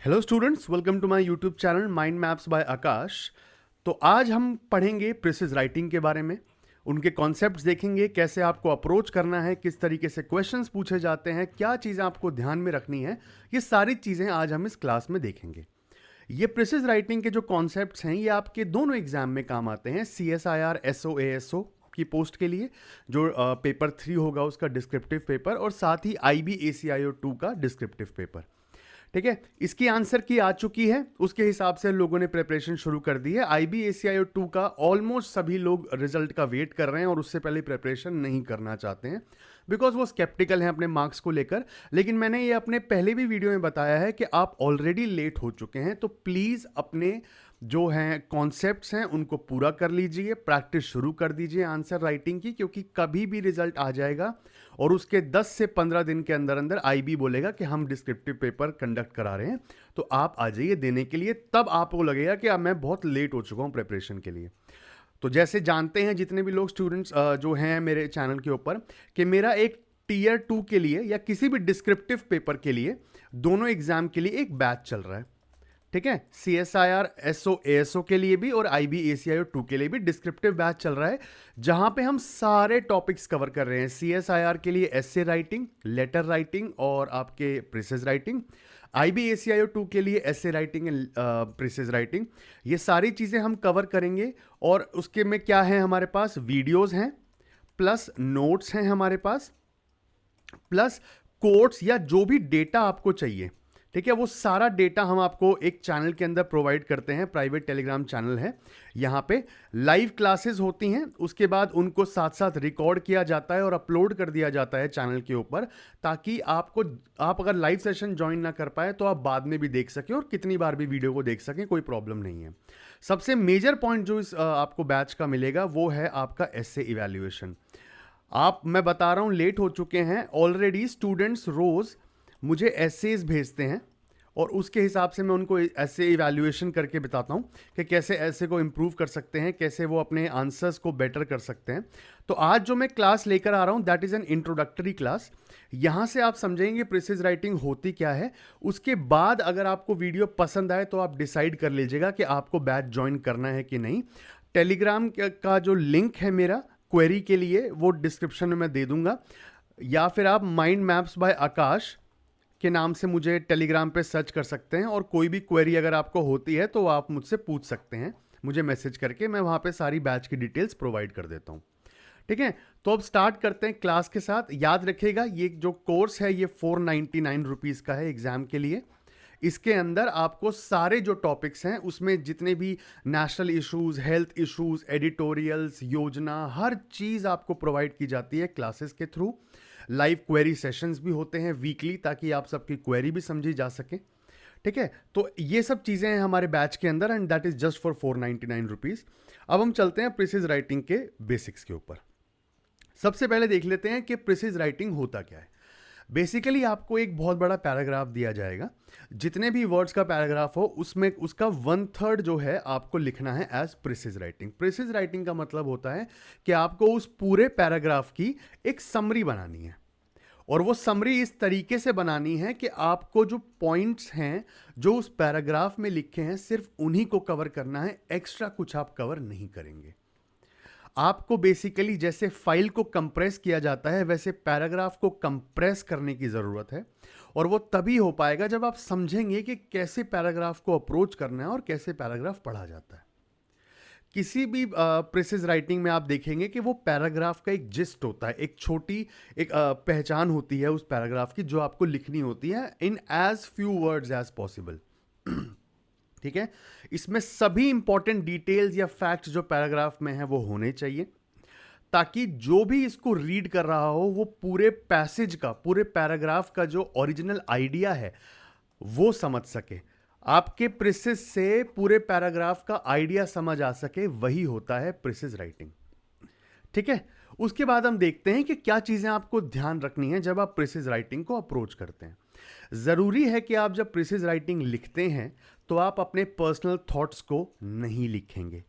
Hello students, welcome to my YouTube channel mind maps by Aakash. तो आज हम पढ़ेंगे प्रिसिज राइटिंग के बारे में, उनके कॉन्सेप्ट्स देखेंगे, कैसे आपको अप्रोच करना है, किस तरीके से क्वेश्चंस पूछे जाते हैं, क्या चीज़ें आपको ध्यान में रखनी है। ये सारी चीज़ें आज हम इस क्लास में देखेंगे। ये प्रिसिज राइटिंग के जो कॉन्सेप्ट्स हैं ये आपके दोनों एग्जाम में काम आते हैं। CSIR SOASO की पोस्ट के लिए जो पेपर 3 होगा उसका डिस्क्रिप्टिव पेपर, और साथ ही IB ACIO 2 का डिस्क्रिप्टिव पेपर। ठीक है, इसकी आंसर की आ चुकी है, उसके हिसाब से लोगों ने प्रिपरेशन शुरू कर दी है। IB ACIO 2 का ऑलमोस्ट सभी लोग रिजल्ट का वेट कर रहे हैं और उससे पहले प्रिपरेशन नहीं करना चाहते हैं, बिकॉज वो स्केप्टिकल हैं अपने मार्क्स को लेकर। लेकिन मैंने ये अपने पहले भी वीडियो में बताया है कि आप ऑलरेडी लेट हो चुके हैं, तो प्लीज़ अपने जो हैं कॉन्सेप्ट्स हैं उनको पूरा कर लीजिए, प्रैक्टिस शुरू कर दीजिए आंसर राइटिंग की, क्योंकि कभी भी रिजल्ट आ जाएगा और उसके 10 से 15 दिन के अंदर अंदर IB बोलेगा कि हम डिस्क्रिप्टिव पेपर कंडक्ट करा रहे हैं, तो आप आ जाइए देने के लिए। तब आपको लगेगा कि अब मैं बहुत लेट हो चुका हूँ प्रिपरेशन के लिए। तो जैसे जानते हैं जितने भी लोग स्टूडेंट्स जो हैं मेरे चैनल के ऊपर, कि मेरा एक टीयर 2 के लिए या किसी भी डिस्क्रिप्टिव पेपर के लिए, दोनों एग्जाम के लिए एक बैच चल रहा है। ठीक है, CSIR SOASO के लिए भी और IB ACIO 2 के लिए भी डिस्क्रिप्टिव बैच चल रहा है, जहां पे हम सारे टॉपिक्स कवर कर रहे हैं। CSIR के लिए एसे राइटिंग, लेटर राइटिंग और आपके प्रिसिज राइटिंग। IB ACIO 2 के लिए एसे राइटिंग एंड प्रिसिज राइटिंग। ये सारी चीज़ें हम कवर करेंगे। और उसके में क्या है, हमारे पास वीडियोज़ हैं, प्लस नोट्स हैं हमारे पास, प्लस कोट्स या जो भी डेटा आपको चाहिए। ठीक है, वो सारा डेटा हम आपको एक चैनल के अंदर प्रोवाइड करते हैं, प्राइवेट टेलीग्राम चैनल है। यहाँ पे लाइव क्लासेस होती हैं, उसके बाद उनको साथ साथ रिकॉर्ड किया जाता है और अपलोड कर दिया जाता है चैनल के ऊपर, ताकि आप अगर लाइव सेशन ज्वाइन ना कर पाए तो आप बाद में भी देख सकें और कितनी बार भी वीडियो को देख सकें, कोई प्रॉब्लम नहीं है। सबसे मेजर पॉइंट जो इस आपको बैच का मिलेगा वो है आपका एसे इवैल्यूएशन। मैं बता रहा हूं लेट हो चुके हैं ऑलरेडी। स्टूडेंट्स रोज मुझे एसेज भेजते हैं और उसके हिसाब से मैं उनको ऐसे इवैल्यूएशन करके बताता हूं कि कैसे ऐसे को इम्प्रूव कर सकते हैं, कैसे वो अपने आंसर्स को बेटर कर सकते हैं। तो आज जो मैं क्लास लेकर आ रहा हूं that is an introductory class. यहां से आप समझेंगे प्रिसिज राइटिंग होती क्या है। उसके बाद अगर आपको वीडियो पसंद आए तो आप डिसाइड कर लीजिएगा कि आपको बैच ज्वाइन करना है कि नहीं। टेलीग्राम का जो लिंक है मेरा क्वेरी के लिए, वो डिस्क्रिप्शन में मैं दे दूंगा, या फिर आप माइंड मैप्स बाय आकाश के नाम से मुझे टेलीग्राम पे सर्च कर सकते हैं, और कोई भी क्वेरी अगर आपको होती है तो आप मुझसे पूछ सकते हैं, मुझे मैसेज करके। मैं वहाँ पे सारी बैच की डिटेल्स प्रोवाइड कर देता हूँ। ठीक है, तो अब स्टार्ट करते हैं क्लास के साथ। याद रखिएगा ये जो कोर्स है ये 499 रुपीज़ का है एग्ज़ाम के लिए। इसके अंदर आपको सारे जो टॉपिक्स हैं उसमें जितने भी national issues, health issues, editorials, योजना, हर चीज़ आपको प्रोवाइड की जाती है क्लासेस के थ्रू। लाइव क्वेरी सेशंस भी होते हैं वीकली, ताकि आप सबकी क्वेरी भी समझी जा सके। ठीक है, तो ये सब चीज़ें हैं हमारे बैच के अंदर, and that is just for 499 rupees. अब हम चलते हैं प्रिसिज राइटिंग के बेसिक्स के ऊपर। सबसे पहले देख लेते हैं कि प्रिसिज राइटिंग होता क्या है। बेसिकली आपको एक बहुत बड़ा पैराग्राफ दिया जाएगा, जितने भी वर्ड्स का पैराग्राफ हो उसमें उसका 1/3 जो है आपको लिखना है एज प्रिसिज राइटिंग। प्रिसिज राइटिंग का मतलब होता है कि आपको उस पूरे पैराग्राफ की एक समरी बनानी है, और वो समरी इस तरीके से बनानी है कि आपको जो पॉइंट्स हैं जो उस पैराग्राफ में लिखे हैं सिर्फ उन्हीं को कवर करना है, एक्स्ट्रा कुछ आप कवर नहीं करेंगे। आपको बेसिकली जैसे फाइल को कंप्रेस किया जाता है वैसे पैराग्राफ को कंप्रेस करने की ज़रूरत है, और वो तभी हो पाएगा जब आप समझेंगे कि कैसे पैराग्राफ को अप्रोच करना है और कैसे पैराग्राफ पढ़ा जाता है। किसी भी प्रिसिज राइटिंग में आप देखेंगे कि वो पैराग्राफ का एक जिस्ट होता है, एक छोटी एक पहचान होती है उस पैराग्राफ की जो आपको लिखनी होती है in as few words as possible. ठीक है, इसमें सभी इंपॉर्टेंट डिटेल्स या फैक्ट्स जो पैराग्राफ में है वो होने चाहिए, ताकि जो भी इसको रीड कर रहा हो वो पूरे पैसेज का, पूरे पैराग्राफ का जो ओरिजिनल आइडिया है वो समझ सके। आपके प्रिसिज से पूरे पैराग्राफ का आइडिया समझ आ सके, वही होता है प्रिसिज राइटिंग। ठीक है, उसके बाद हम देखते हैं कि क्या चीजें आपको ध्यान रखनी है जब आप प्रिसिज राइटिंग को अप्रोच करते हैं। जरूरी है कि आप जब प्रिसिज राइटिंग लिखते हैं तो आप अपने पर्सनल थॉट्स को नहीं लिखेंगे।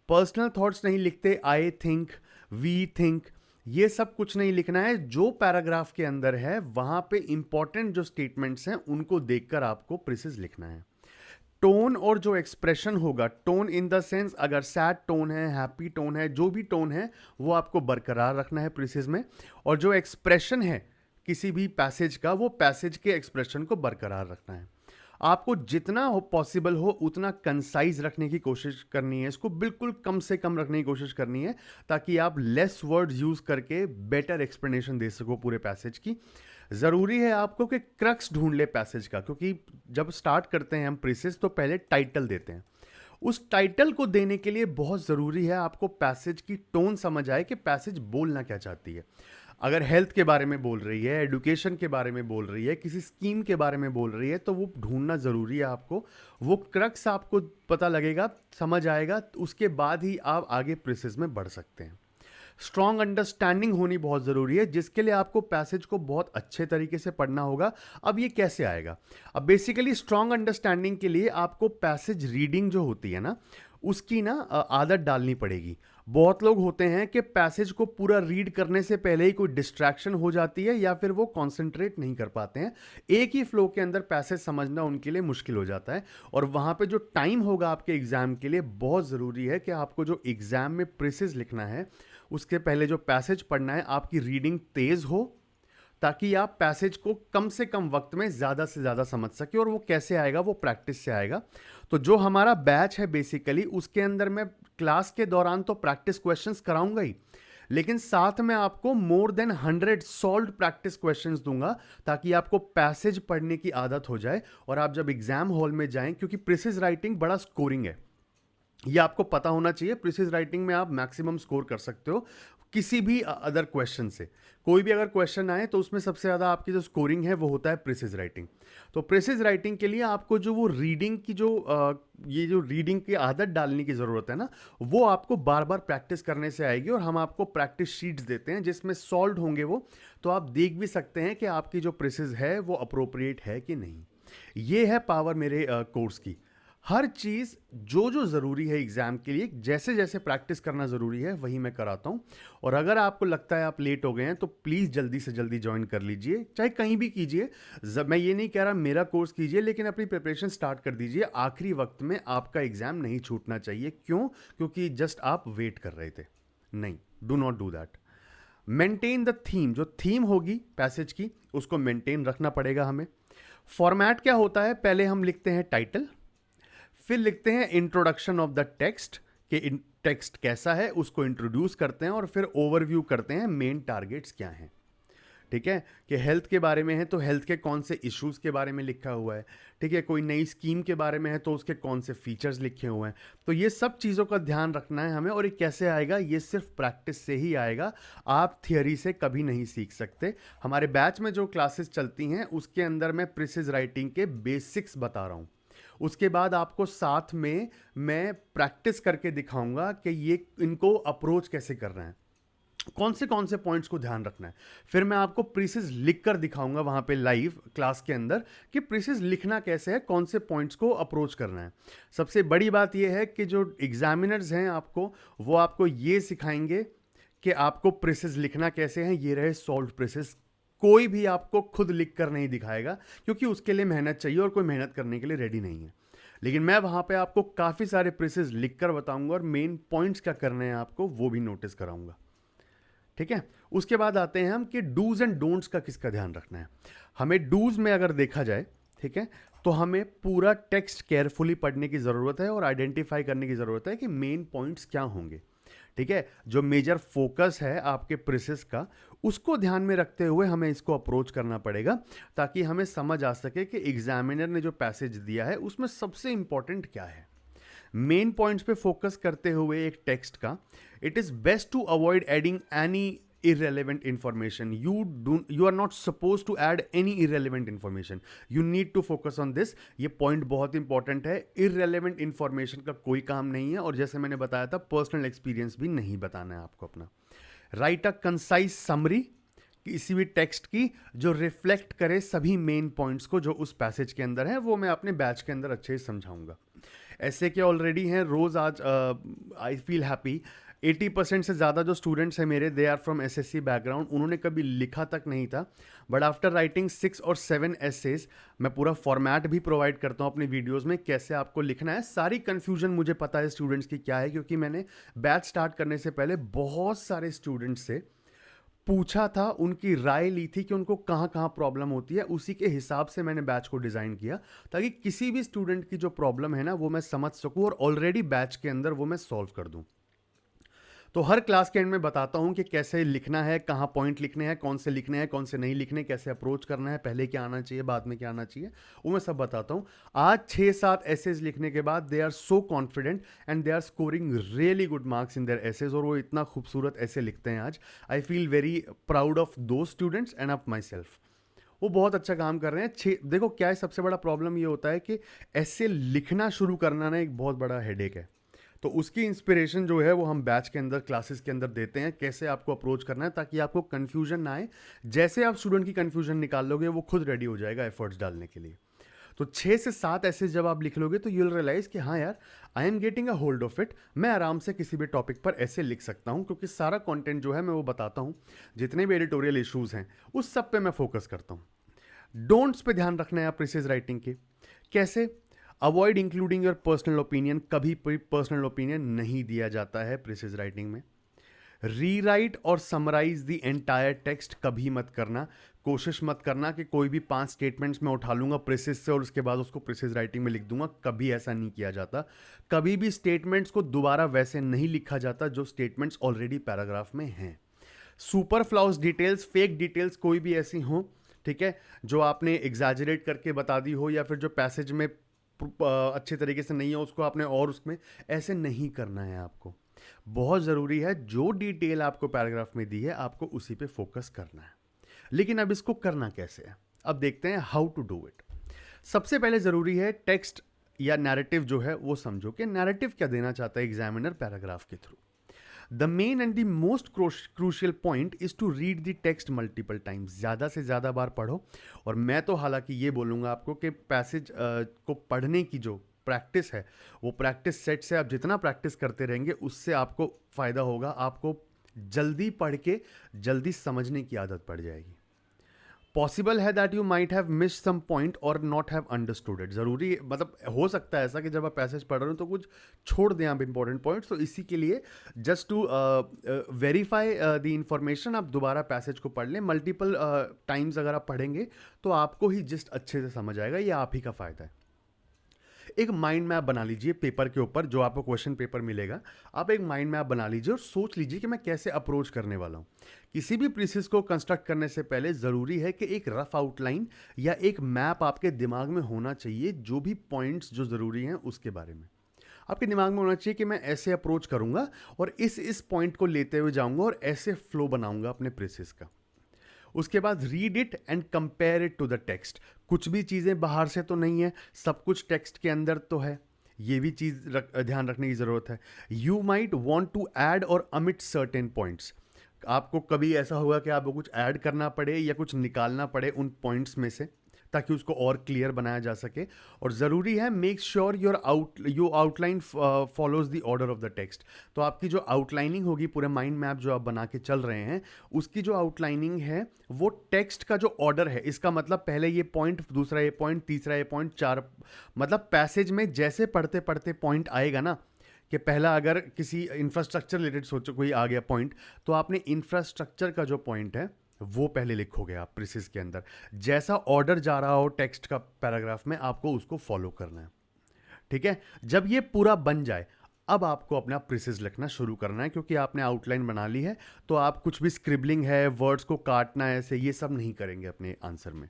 पर्सनल थॉट्स नहीं लिखते, आई थिंक, वी थिंक, ये सब कुछ नहीं लिखना है, जो पैराग्राफ के अंदर है वहां पे इंपॉर्टेंट जो स्टेटमेंट्स हैं उनको देखकर आपको प्रिसिज लिखना है। टोन और जो एक्सप्रेशन होगा, टोन इन द सेंस अगर सैड टोन है, हैप्पी टोन है, जो भी टोन है वो आपको बरकरार रखना है प्रिसिज में। और जो एक्सप्रेशन है किसी भी पैसेज का, वो पैसेज के एक्सप्रेशन को बरकरार रखना है। आपको जितना हो पॉसिबल हो उतना कंसाइज रखने की कोशिश करनी है, इसको बिल्कुल कम से कम रखने की कोशिश करनी है, ताकि आप लेस वर्ड्स यूज करके बेटर एक्सप्लेनेशन दे सको पूरे पैसेज की। ज़रूरी है आपको कि क्रक्स ढूंढ ले पैसेज का, क्योंकि जब स्टार्ट करते हैं हम प्रीसेस तो पहले टाइटल देते हैं। उस टाइटल को देने के लिए बहुत ज़रूरी है आपको पैसेज की टोन समझ आए कि पैसेज बोलना क्या चाहती है। अगर हेल्थ के बारे में बोल रही है, एजुकेशन के बारे में बोल रही है, किसी स्कीम के बारे में बोल रही है, तो वो ढूंढना ज़रूरी है आपको। वो क्रक्स आपको पता लगेगा, समझ आएगा, तो उसके बाद ही आप आगे प्रेसेस में बढ़ सकते हैं। स्ट्रॉन्ग अंडरस्टैंडिंग होनी बहुत ज़रूरी है, जिसके लिए आपको पैसेज को बहुत अच्छे तरीके से पढ़ना होगा। अब ये कैसे आएगा? अब बेसिकली स्ट्रॉन्ग अंडरस्टैंडिंग के लिए आपको पैसेज रीडिंग जो होती है ना, उसकी ना आदत डालनी पड़ेगी। बहुत लोग होते हैं कि पैसेज को पूरा रीड करने से पहले ही कोई डिस्ट्रैक्शन हो जाती है या फिर वो कॉन्सेंट्रेट नहीं कर पाते हैं। एक ही फ्लो के अंदर पैसेज समझना उनके लिए मुश्किल हो जाता है, और वहाँ पे जो टाइम होगा आपके एग्जाम के लिए, बहुत ज़रूरी है कि आपको जो एग्जाम में प्रेसेज लिखना है उसके पहले जो पैसेज पढ़ना है, आपकी रीडिंग तेज़ हो, ताकि आप पैसेज को कम से कम वक्त में ज़्यादा से ज़्यादा समझ सके। और वो कैसे आएगा? वो प्रैक्टिस से आएगा। तो जो हमारा बैच है बेसिकली, उसके अंदर मैं क्लास के दौरान तो प्रैक्टिस क्वेश्चंस कराऊंगा ही, लेकिन साथ में आपको more than 100 solved practice questions दूंगा, ताकि आपको पैसेज पढ़ने की आदत हो जाए और आप जब एग्जाम हॉल में जाएं, क्योंकि प्रिसिज राइटिंग बड़ा स्कोरिंग है, ये आपको पता होना चाहिए। प्रिसिज राइटिंग में आप मैक्सिमम स्कोर कर सकते हो किसी भी अदर क्वेश्चन से। कोई भी अगर क्वेश्चन आए तो उसमें सबसे ज़्यादा आपकी जो स्कोरिंग है वो होता है प्रिसिज राइटिंग। तो प्रिसिज राइटिंग के लिए आपको जो वो रीडिंग की ये जो रीडिंग की आदत डालने की ज़रूरत है ना, वो आपको बार बार प्रैक्टिस करने से आएगी। और हम आपको प्रैक्टिस शीट्स देते हैं जिसमें सॉल्व होंगे वो, तो आप देख भी सकते हैं कि आपकी जो प्रिसिज है वो अप्रोप्रिएट है कि नहीं। ये है पावर मेरे कोर्स की। हर चीज़ जो जो ज़रूरी है एग्ज़ाम के लिए, जैसे जैसे प्रैक्टिस करना ज़रूरी है, वही मैं कराता हूँ। और अगर आपको लगता है आप लेट हो गए हैं तो प्लीज़ जल्दी से जल्दी ज्वाइन कर लीजिए, चाहे कहीं भी कीजिए। मैं ये नहीं कह रहा मेरा कोर्स कीजिए, लेकिन अपनी प्रिपरेशन स्टार्ट कर दीजिए। आखिरी वक्त में आपका एग्ज़ाम नहीं छूटना चाहिए। क्यों? क्योंकि जस्ट आप वेट कर रहे थे। नहीं, do not do that. Maintain the theme. जो थीम होगी पैसेज की, उसको मेंटेन रखना पड़ेगा हमें। फॉर्मेट क्या होता है? पहले हम लिखते हैं टाइटल, फिर लिखते हैं इंट्रोडक्शन ऑफ द टेक्स्ट, कि टेक्स्ट कैसा है उसको इंट्रोड्यूस करते हैं, और फिर ओवरव्यू करते हैं मेन टारगेट्स क्या हैं। ठीक है, कि हेल्थ के बारे में है तो हेल्थ के कौन से इश्यूज के बारे में लिखा हुआ है। ठीक है, कोई नई स्कीम के बारे में है तो उसके कौन से फीचर्स लिखे हुए हैं। तो ये सब चीज़ों का ध्यान रखना है हमें। और ये कैसे आएगा? ये सिर्फ प्रैक्टिस से ही आएगा, आप थियोरी से कभी नहीं सीख सकते। हमारे बैच में जो क्लासेस चलती हैं उसके अंदर मैं प्रिसिज राइटिंग के बेसिक्स बता रहा हूँ। उसके बाद आपको साथ में मैं प्रैक्टिस करके दिखाऊंगा कि ये इनको अप्रोच कैसे करना है, कौन से पॉइंट्स को ध्यान रखना है। फिर मैं आपको प्रीसिज लिख कर दिखाऊंगा वहां पे लाइव क्लास के अंदर कि प्रीसिज लिखना कैसे है, कौन से पॉइंट्स को अप्रोच करना है। सबसे बड़ी बात यह है कि जो एग्जामिनर्स हैं वो आपको ये सिखाएंगे कि आपको प्रीसिज लिखना कैसे है। ये रहे सॉल्व प्रीसिज। कोई भी आपको खुद लिख कर नहीं दिखाएगा, क्योंकि उसके लिए मेहनत चाहिए और कोई मेहनत करने के लिए रेडी नहीं है। लेकिन मैं वहां पे आपको काफ़ी सारे प्रीसिज लिख कर बताऊंगा, और मेन पॉइंट्स क्या करने हैं आपको वो भी नोटिस कराऊंगा। ठीक है, उसके बाद आते हैं हम कि डूज एंड डोंट्स का किसका ध्यान रखना है। हमें डूज में अगर देखा जाए, ठीक है, तो हमें पूरा टेक्स्ट केयरफुली पढ़ने की ज़रूरत है और आइडेंटिफाई करने की ज़रूरत है कि मेन पॉइंट्स क्या होंगे। ठीक है, जो मेजर फोकस है आपके प्रीसिज का, उसको ध्यान में रखते हुए हमें इसको अप्रोच करना पड़ेगा, ताकि हमें समझ आ सके कि एग्जामिनर ने जो पैसेज दिया है उसमें सबसे इंपॉर्टेंट क्या है। मेन पॉइंट्स पे फोकस करते हुए एक टेक्स्ट का, it is best to avoid adding any irrelevant information. You are not supposed to add any irrelevant information. You need to focus on this. ये पॉइंट बहुत इंपॉर्टेंट है। irrelevant information का कोई काम नहीं है, और जैसे मैंने बताया था पर्सनल एक्सपीरियंस भी नहीं बताना है आपको अपना। राइट अ कंसाइज समरी किसी भी टेक्स्ट की जो रिफ्लेक्ट करे सभी मेन पॉइंट्स को जो उस पैसेज के अंदर है। वो मैं अपने बैच के अंदर अच्छे से समझाऊंगा। ऐसे के ऑलरेडी हैं रोज़। आज आई फील हैप्पी 80% से ज़्यादा जो स्टूडेंट्स हैं मेरे, they are from SSC background, उन्होंने कभी लिखा तक नहीं था, बट आफ्टर राइटिंग 6 और 7 एसेज, मैं पूरा फॉर्मेट भी प्रोवाइड करता हूँ अपनी वीडियोस में, कैसे आपको लिखना है। सारी कन्फ्यूजन मुझे पता है स्टूडेंट्स की क्या है, क्योंकि मैंने बैच स्टार्ट करने से पहले बहुत सारे स्टूडेंट्स से पूछा था, उनकी राय ली थी कि उनको कहाँ कहाँ प्रॉब्लम होती है। उसी के हिसाब से मैंने बैच को डिज़ाइन किया, ताकि किसी भी स्टूडेंट की जो प्रॉब्लम है ना, वो मैं समझ सकूँ और ऑलरेडी बैच के अंदर वो मैं सॉल्व कर दूँ। तो हर क्लास के एंड में बताता हूँ कि कैसे लिखना है, कहाँ पॉइंट लिखने हैं, कौन से लिखने हैं, कौन से नहीं लिखने, कैसे अप्रोच करना है, पहले क्या आना चाहिए, बाद में क्या आना चाहिए, वो मैं सब बताता हूँ। आज 6-7 एसेज लिखने के बाद they are so confident and they are scoring really good marks in their essays, और वो इतना खूबसूरत ऐसे लिखते हैं आज। I feel very proud of those students and of myself. वो बहुत अच्छा काम कर रहे हैं। देखो क्या है, सबसे बड़ा प्रॉब्लम ये होता है कि ऐसे लिखना शुरू करना ना एक बहुत बड़ा हेडेक है। तो उसकी इंस्पिरेशन जो है वो हम बैच के अंदर, क्लासेस के अंदर देते हैं, कैसे आपको अप्रोच करना है ताकि आपको कंफ्यूजन ना आए। जैसे आप स्टूडेंट की कंफ्यूजन निकाल लोगे, वो खुद रेडी हो जाएगा एफर्ट्स डालने के लिए। तो 6 से 7 ऐसे जब आप लिख लोगे तो यू विल रियलाइज कि हाँ यार, I am getting a hold of it. मैं आराम से किसी भी टॉपिक पर ऐसे लिख सकता हूँ, क्योंकि सारा कंटेंट जो है मैं वो बताता हूँ। जितने भी एडिटोरियल इश्यूज हैं उस सब पे मैं फोकस करता हूँ। डोंट्स पे ध्यान रखना है आप प्रीसाइज राइटिंग के। कैसे? Avoid including your personal opinion. कभी पर्सनल ओपिनियन नहीं दिया जाता है प्रीसाइज राइटिंग में। रीराइट और समराइज द एंटायर टेक्स्ट कभी मत करना। कोशिश मत करना कि कोई भी 5 स्टेटमेंट्स में उठा लूंगा प्रीसाइज से और उसके बाद उसको प्रीसाइज राइटिंग में लिख दूंगा। कभी ऐसा नहीं किया जाता। कभी भी स्टेटमेंट्स को दोबारा वैसे नहीं लिखा जाता जो स्टेटमेंट्स ऑलरेडी पैराग्राफ में हैं। सुपर फ्लाउस डिटेल्स, फेक डिटेल्स कोई भी ऐसी हो, ठीक है, जो आपने एग्जैजरेट करके बता दी हो, या फिर जो पैसेज में अच्छे तरीके से नहीं है उसको आपने और उसमें, ऐसे नहीं करना है आपको। बहुत ज़रूरी है जो डिटेल आपको पैराग्राफ में दी है आपको उसी पे फोकस करना है। लेकिन अब इसको करना कैसे है, अब देखते हैं हाउ टू डू इट। सबसे पहले ज़रूरी है टेक्स्ट या नैरेटिव जो है वो समझो कि नैरेटिव क्या देना चाहता है एग्जामिनर पैराग्राफ के through. The main and the most crucial point is to read the text multiple times. ज़्यादा से ज़्यादा बार पढ़ो। और मैं तो हालांकि ये बोलूँगा आपको कि पैसेज को पढ़ने की जो प्रैक्टिस है, वो प्रैक्टिस सेट से आप जितना प्रैक्टिस करते रहेंगे उससे आपको फ़ायदा होगा। आपको जल्दी पढ़ के जल्दी समझने की आदत पड़ जाएगी। पॉसिबल है that you might have miss some point or not have understood it. ज़रूरी मतलब हो सकता है ऐसा कि जब आप पैसेज पढ़ रहे हो तो कुछ छोड़ दें आप इंपॉर्टेंट पॉइंट्स। तो इसी के लिए just to verify the information आप दोबारा पैसेज को पढ़ लें। मल्टीपल टाइम्स अगर आप पढ़ेंगे तो आपको ही जिस्ट अच्छे से समझ आएगा। ये आप ही का फ़ायदा है। एक माइंड मैप बना लीजिए पेपर के ऊपर, जो आपको क्वेश्चन पेपर मिलेगा आप एक माइंड मैप बना लीजिए और सोच लीजिए कि मैं कैसे अप्रोच करने वाला हूँ। किसी भी प्रीसिस को कंस्ट्रक्ट करने से पहले ज़रूरी है कि एक रफ आउटलाइन या एक मैप आपके दिमाग में होना चाहिए, जो भी पॉइंट्स जो ज़रूरी हैं उसके बारे में आपके दिमाग में होना चाहिए कि मैं ऐसे अप्रोच करूँगा और इस पॉइंट को लेते हुए जाऊँगा और ऐसे फ्लो बनाऊँगा अपने प्रीसिस का। उसके बाद read it and compare it to the text. कुछ भी चीज़ें बाहर से तो नहीं है, सब कुछ टेक्स्ट के अंदर तो है। ये भी चीज़ ध्यान रखने की ज़रूरत है। You might want to add or omit certain points. आपको कभी ऐसा होगा कि आपको कुछ ऐड करना पड़े या कुछ निकालना पड़े उन पॉइंट्स में से, ताकि उसको और क्लियर बनाया जा सके। और ज़रूरी है make sure your outline follows the order of the text. तो आपकी जो आउटलाइनिंग होगी, पूरे माइंड मैप जो आप बना के चल रहे हैं, उसकी जो आउटलाइनिंग है वो टेक्स्ट का जो ऑर्डर है, इसका मतलब पहले ये पॉइंट, दूसरा ये पॉइंट, तीसरा ये पॉइंट, 4, मतलब पैसेज में जैसे पढ़ते पढ़ते पॉइंट आएगा ना, कि पहला अगर किसी इंफ्रास्ट्रक्चर रिलेटेड सोचो कोई आ गया पॉइंट, तो आपने इंफ्रास्ट्रक्चर का जो पॉइंट है वो पहले लिखोगे आप प्रीसिस के अंदर। जैसा ऑर्डर जा रहा हो टेक्स्ट का पैराग्राफ में, आपको उसको फॉलो करना है। ठीक है, जब ये पूरा बन जाए अब आपको अपना प्रीसिस लिखना शुरू करना है, क्योंकि आपने आउटलाइन बना ली है। तो आप कुछ भी स्क्रिबलिंग है, वर्ड्स को काटना है, ऐसे ये सब नहीं करेंगे अपने आंसर में।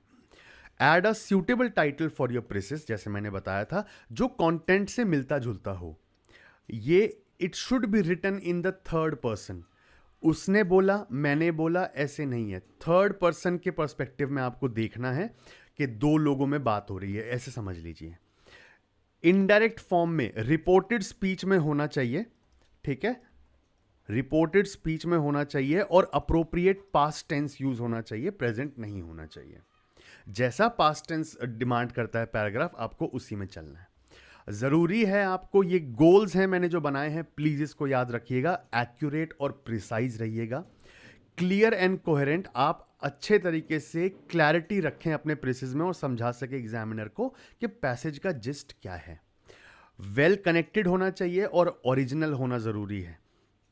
Add a suitable title for your precis, जैसे मैंने बताया था, जो कंटेंट से मिलता जुलता हो। ये it should be written in the third person. उसने बोला, मैंने बोला, ऐसे नहीं है। थर्ड पर्सन के पर्सपेक्टिव में आपको देखना है कि दो लोगों में बात हो रही है, ऐसे समझ लीजिए। इनडायरेक्ट फॉर्म में, रिपोर्टेड स्पीच में होना चाहिए। ठीक है, रिपोर्टेड स्पीच में होना चाहिए और अप्रोप्रिएट पास्ट टेंस यूज होना चाहिए, प्रेजेंट नहीं होना चाहिए। जैसा पास्ट टेंस डिमांड करता है पैराग्राफ, आपको उसी में चलना है। ज़रूरी है आपको, ये गोल्स हैं मैंने जो बनाए हैं, प्लीज़ इसको याद रखिएगा, एक्यूरेट और प्रिसाइज रहिएगा, क्लियर एंड कोहेरेंट, आप अच्छे तरीके से क्लैरिटी रखें अपने प्रेसिस में और समझा सके एग्जामिनर को कि पैसेज का जिस्ट क्या है। वेल कनेक्टेड होना चाहिए और ओरिजिनल होना ज़रूरी है,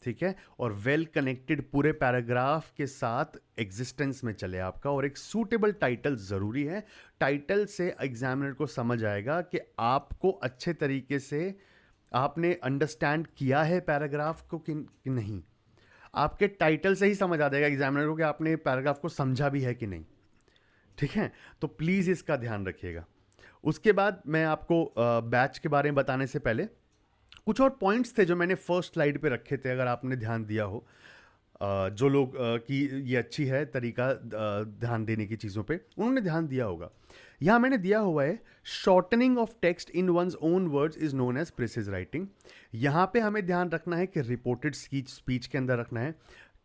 ठीक है, और वेल कनेक्टेड पूरे पैराग्राफ के साथ एग्जिस्टेंस में चले आपका, और एक सूटेबल टाइटल ज़रूरी है। टाइटल से एग्जामिनर को समझ आएगा कि आपको अच्छे तरीके से आपने अंडरस्टैंड किया है पैराग्राफ को कि नहीं। आपके टाइटल से ही समझ आ जाएगा एग्जामिनर को कि आपने पैराग्राफ को समझा भी है कि नहीं, ठीक है। तो प्लीज़ इसका ध्यान रखिएगा। उसके बाद मैं आपको बैच के बारे में बताने से पहले कुछ और पॉइंट्स थे जो मैंने फर्स्ट स्लाइड पे रखे थे, अगर आपने ध्यान दिया हो, जो लोग कि ये अच्छी है तरीका ध्यान देने की चीज़ों पे, उन्होंने ध्यान दिया होगा। यहाँ मैंने दिया हुआ है, shortening of text in one's own words is known as precise writing. यहाँ पे हमें ध्यान रखना है कि रिपोर्टेड स्पीच के अंदर रखना है,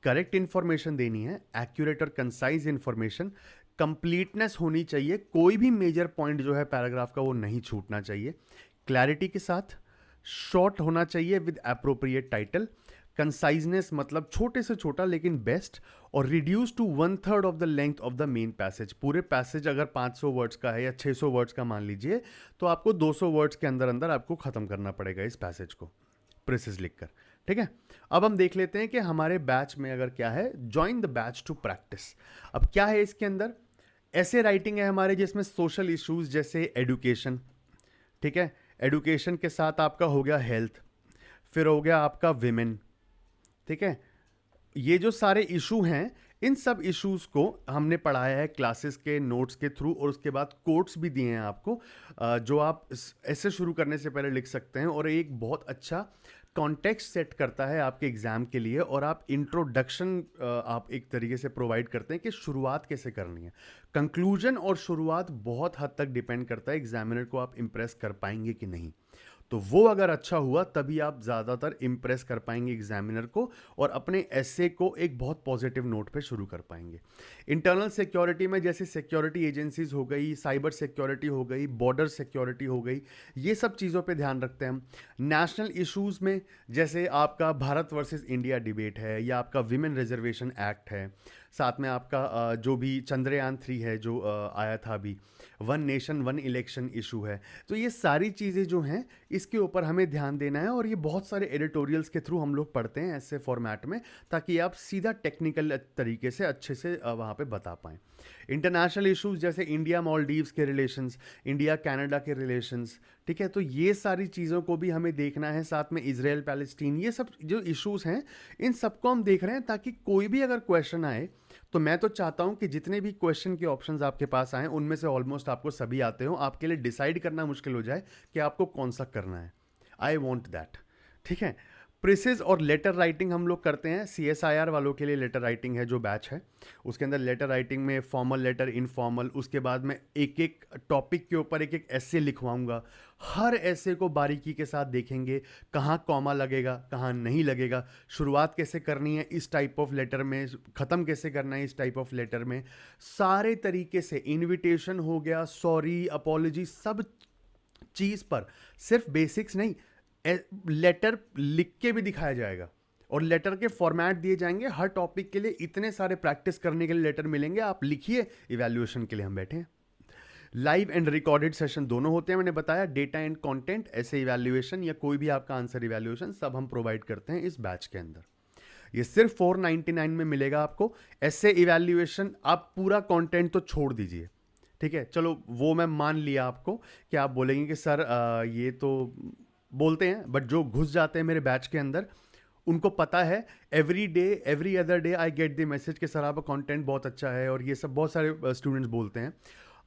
करेक्ट इन्फॉर्मेशन देनी है, एक्यूरेट और कंसाइज इन्फॉर्मेशन, कंप्लीटनेस होनी चाहिए, कोई भी मेजर पॉइंट जो है पैराग्राफ का वो नहीं छूटना चाहिए, क्लैरिटी के साथ, शॉर्ट होना चाहिए विद एप्रोप्रिएट टाइटल, कंसाइजनेस मतलब छोटे से छोटा लेकिन बेस्ट, और reduce to 1/3 of the length of the main passage. पूरे पैसेज अगर 500 वर्ड्स का है या 600 वर्ड्स का मान लीजिए, तो आपको 200 वर्ड्स के अंदर अंदर आपको खत्म करना पड़ेगा इस पैसेज को प्रेसिस लिखकर, ठीक है। अब हम देख लेते हैं कि हमारे बैच में अगर क्या है, join the batch to practise. अब क्या है इसके अंदर, ऐसे राइटिंग है हमारे जिसमें सोशल इश्यूज जैसे एडुकेशन, ठीक है, एडुकेशन के साथ आपका हो गया हेल्थ, फिर हो गया आपका विमेन, ठीक है। ये जो सारे इशू हैं, इन सब इश्यूज को हमने पढ़ाया है क्लासेस के नोट्स के थ्रू, और उसके बाद कोट्स भी दिए हैं आपको, जो आप ऐसे शुरू करने से पहले लिख सकते हैं, और एक बहुत अच्छा कॉन्टेक्स्ट सेट करता है आपके एग्जाम के लिए, और आप इंट्रोडक्शन आप एक तरीके से प्रोवाइड करते हैं कि शुरुआत कैसे करनी है। कंक्लूजन और शुरुआत बहुत हद तक डिपेंड करता है एग्जामिनर को आप इम्प्रेस कर पाएंगे कि नहीं। तो वो अगर अच्छा हुआ तभी आप ज़्यादातर इम्प्रेस कर पाएंगे एग्जामिनर को, और अपने एसे को एक बहुत पॉजिटिव नोट पे शुरू कर पाएंगे। इंटरनल सिक्योरिटी में जैसे सिक्योरिटी एजेंसीज हो गई, साइबर सिक्योरिटी हो गई, बॉर्डर सिक्योरिटी हो गई, ये सब चीज़ों पे ध्यान रखते हैं हम। नेशनल इश्यूज़ में जैसे आपका भारत वर्सेस इंडिया डिबेट है, या आपका विमेन रिजर्वेशन एक्ट है, साथ में आपका जो भी चंद्रयान 3 है जो आया था अभी, one nation one election issue है। तो ये सारी चीज़ें जो हैं इसके ऊपर हमें ध्यान देना है, और ये बहुत सारे एडिटोरियल्स के थ्रू हम लोग पढ़ते हैं ऐसे फॉर्मेट में, ताकि आप सीधा टेक्निकल तरीके से अच्छे से वहाँ पे बता पाएँ। इंटरनेशनल इश्यूज जैसे इंडिया मालदीव्स के रिलेशंस, इंडिया कनाडा के रिलेशंस, ठीक है, तो ये सारी चीज़ों को भी हमें देखना है, साथ में इजराइल पैलेस्टीन, ये सब जो इश्यूज हैं इन सबको हम देख रहे हैं, ताकि कोई भी अगर क्वेश्चन आए, तो मैं तो चाहता हूं कि जितने भी क्वेश्चन के ऑप्शंस आपके पास आए उनमें से ऑलमोस्ट आपको सभी आते हो, आपके लिए डिसाइड करना मुश्किल हो जाए कि आपको कौन सा करना है। आई वॉन्ट दैट, ठीक है। प्रेसिज और लेटर राइटिंग हम लोग करते हैं, CSIR वालों के लिए लेटर राइटिंग है जो बैच है, उसके अंदर लेटर राइटिंग में फॉर्मल लेटर, इनफॉर्मल, उसके बाद में एक एक टॉपिक के ऊपर एक एक ऐसे लिखवाऊंगा। हर ऐसे को बारीकी के साथ देखेंगे, कहाँ कॉमा लगेगा, कहाँ नहीं लगेगा, शुरुआत कैसे करनी है इस टाइप ऑफ लेटर में, ख़त्म कैसे करना है इस टाइप ऑफ लेटर में, सारे तरीके से, इन्विटेशन हो गया, सॉरी, अपॉलॉजी, सब चीज़ पर सिर्फ बेसिक्स नहीं, लेटर लिख के भी दिखाया जाएगा, और लेटर के फॉर्मेट दिए जाएंगे हर टॉपिक के लिए। इतने सारे प्रैक्टिस करने के लिए लेटर मिलेंगे, आप लिखिए, इवैल्यूएशन के लिए हम बैठे हैं। लाइव एंड रिकॉर्डेड सेशन दोनों होते हैं, मैंने बताया, डेटा एंड कंटेंट, ऐसे इवैल्यूएशन या कोई भी आपका आंसर इवैल्यूएशन, सब हम प्रोवाइड करते हैं इस बैच के अंदर। ये सिर्फ 499 में मिलेगा आपको। ऐसे इवैल्यूएशन, आप पूरा कंटेंट तो छोड़ दीजिए, ठीक है, चलो वो मैं मान लिया आपको कि आप बोलेंगे कि सर ये तो बोलते हैं, बट जो घुस जाते हैं मेरे बैच के अंदर उनको पता है, every day every other day I get the message कि सर आपका कंटेंट बहुत अच्छा है, और ये सब बहुत सारे स्टूडेंट्स बोलते हैं।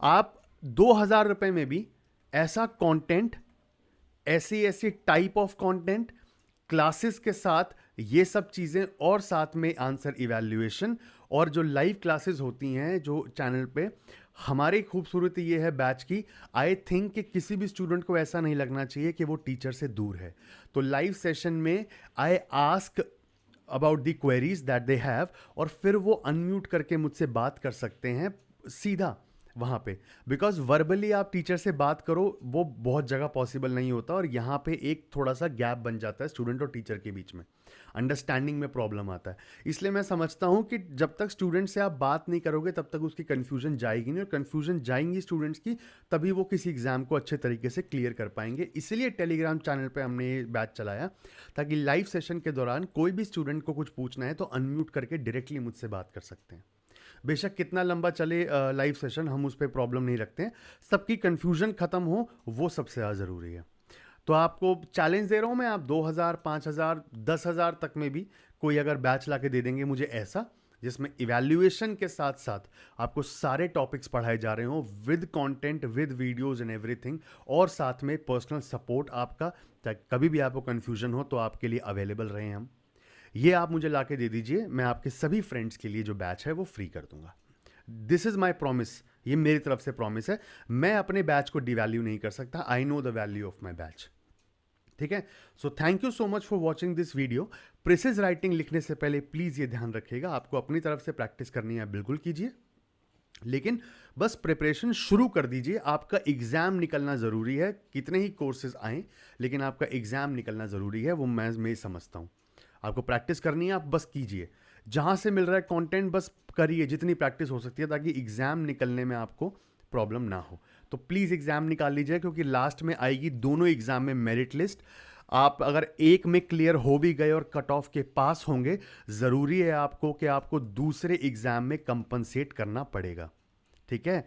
आप 2000 रुपये में भी ऐसा कंटेंट, ऐसी टाइप ऑफ कंटेंट, क्लासेस के साथ ये सब चीज़ें, और साथ में आंसर इवैल्यूएशन, और जो लाइव क्लासेस होती हैं जो चैनल पे, हमारी खूबसूरती ये है बैच की, आई थिंक कि किसी भी स्टूडेंट को ऐसा नहीं लगना चाहिए कि वो टीचर से दूर है। तो लाइव सेशन में I ask about the queries that they have, और फिर वो अनम्यूट करके मुझसे बात कर सकते हैं सीधा, वहाँ पे, बिकॉज वर्बली आप टीचर से बात करो वो बहुत जगह पॉसिबल नहीं होता, और यहाँ पे एक थोड़ा सा गैप बन जाता है स्टूडेंट और टीचर के बीच में, अंडरस्टैंडिंग में प्रॉब्लम आता है। इसलिए मैं समझता हूँ कि जब तक स्टूडेंट से आप बात नहीं करोगे तब तक उसकी कन्फ्यूजन जाएगी नहीं, और कन्फ्यूजन जाएंगी स्टूडेंट्स की तभी वो किसी एग्जाम को अच्छे तरीके से क्लियर कर पाएंगे। इसलिए टेलीग्राम चैनल पे हमने ये बैच चलाया, ताकि लाइव सेशन के दौरान कोई भी स्टूडेंट को कुछ पूछना है तो अनम्यूट करके डायरेक्टली मुझसे बात कर सकते हैं। बेशक कितना लंबा चले लाइव सेशन, हम उस पर प्रॉब्लम नहीं रखते हैं, सबकी कन्फ्यूजन खत्म हो वो सबसे ज़्यादा ज़रूरी है। तो आपको चैलेंज दे रहा हूँ मैं, आप 2000, 5000, 10,000 तक में भी कोई अगर बैच ला के दे देंगे मुझे ऐसा, जिसमें इवैल्यूएशन के साथ साथ आपको सारे टॉपिक्स पढ़ाए जा रहे हों with content, with videos and everything, और साथ में पर्सनल सपोर्ट आपका, ताकि कभी भी आपको कन्फ्यूजन हो तो आपके लिए अवेलेबल रहे हम, ये आप मुझे ला के दे दीजिए। मैं आपके सभी फ्रेंड्स के लिए जो बैच है वो फ्री कर दूंगा। दिस इज़ माई प्रॉमिस, ये मेरी तरफ से प्रॉमिस है। मैं अपने बैच को डिवैल्यू नहीं कर सकता, I know the value of my batch. ठीक है, so thank you so much for watching this video. Precise writing लिखने से पहले प्लीज़ ये ध्यान रखिएगा, आपको अपनी तरफ से प्रैक्टिस करनी है, बिल्कुल कीजिए, लेकिन बस प्रिपरेशन शुरू कर दीजिए। आपका एग्ज़ाम निकलना ज़रूरी है, कितने ही कोर्सेज आएँ लेकिन आपका एग्ज़ाम निकलना ज़रूरी है, वो मैं समझता हूँ। आपको प्रैक्टिस करनी है, आप बस कीजिए, जहाँ से मिल रहा है कंटेंट बस करिए जितनी प्रैक्टिस हो सकती है, ताकि एग्ज़ाम निकलने में आपको प्रॉब्लम ना हो। तो प्लीज़ एग्ज़ाम निकाल लीजिए, क्योंकि लास्ट में आएगी दोनों एग्ज़ाम में मेरिट लिस्ट। आप अगर एक में क्लियर हो भी गए और कट ऑफ के पास होंगे, ज़रूरी है आपको कि आपको दूसरे एग्ज़ाम में कंपनसेट करना पड़ेगा। ठीक है,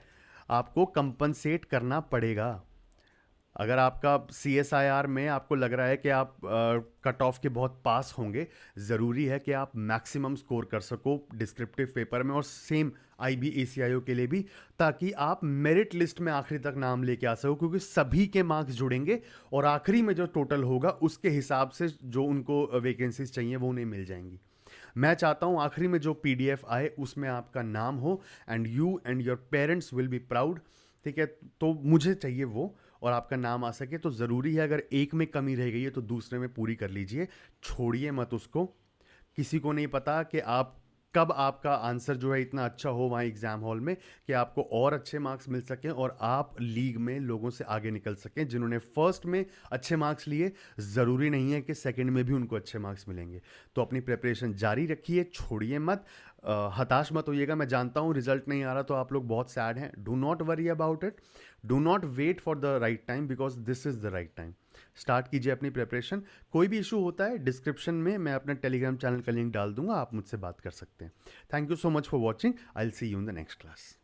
आपको कंपनसेट करना पड़ेगा। अगर आपका CSIR में आपको लग रहा है कि आप कट ऑफ के बहुत पास होंगे, ज़रूरी है कि आप मैक्सिमम स्कोर कर सको डिस्क्रिप्टिव पेपर में, और सेम IB ACIO के लिए भी, ताकि आप मेरिट लिस्ट में आखिरी तक नाम लेके आ सको, क्योंकि सभी के मार्क्स जुड़ेंगे और आखिरी में जो टोटल होगा उसके हिसाब से जो उनको वैकेंसीज चाहिए वो उन्हें मिल जाएंगी। मैं चाहता हूँ आखिरी में जो PDF आए उसमें आपका नाम हो, and you and your parents will be proud. ठीक है, तो मुझे चाहिए वो, और आपका नाम आ सके। तो ज़रूरी है, अगर एक में कमी रह गई है तो दूसरे में पूरी कर लीजिए, छोड़िए मत उसको। किसी को नहीं पता कि आप कब आपका आंसर जो है इतना अच्छा हो वहाँ एग्ज़ाम हॉल में कि आपको और अच्छे मार्क्स मिल सकें और आप लीग में लोगों से आगे निकल सकें। जिन्होंने फर्स्ट में अच्छे मार्क्स लिए, ज़रूरी नहीं है कि सेकंड में भी उनको अच्छे मार्क्स मिलेंगे। तो अपनी प्रिपरेशन जारी रखिए, छोड़िए मत, हताश मत होइएगा। मैं जानता हूँ रिजल्ट नहीं आ रहा तो आप लोग बहुत सैड हैं, do not worry about it, do not wait for the right time, because this is the right time. Start कीजिए अपनी प्रिपरेशन। कोई भी इशू होता है डिस्क्रिप्शन में मैं अपने टेलीग्राम चैनल का लिंक डाल दूंगा, आप मुझसे बात कर सकते हैं। Thank you so much for watching, I will see you in the next class.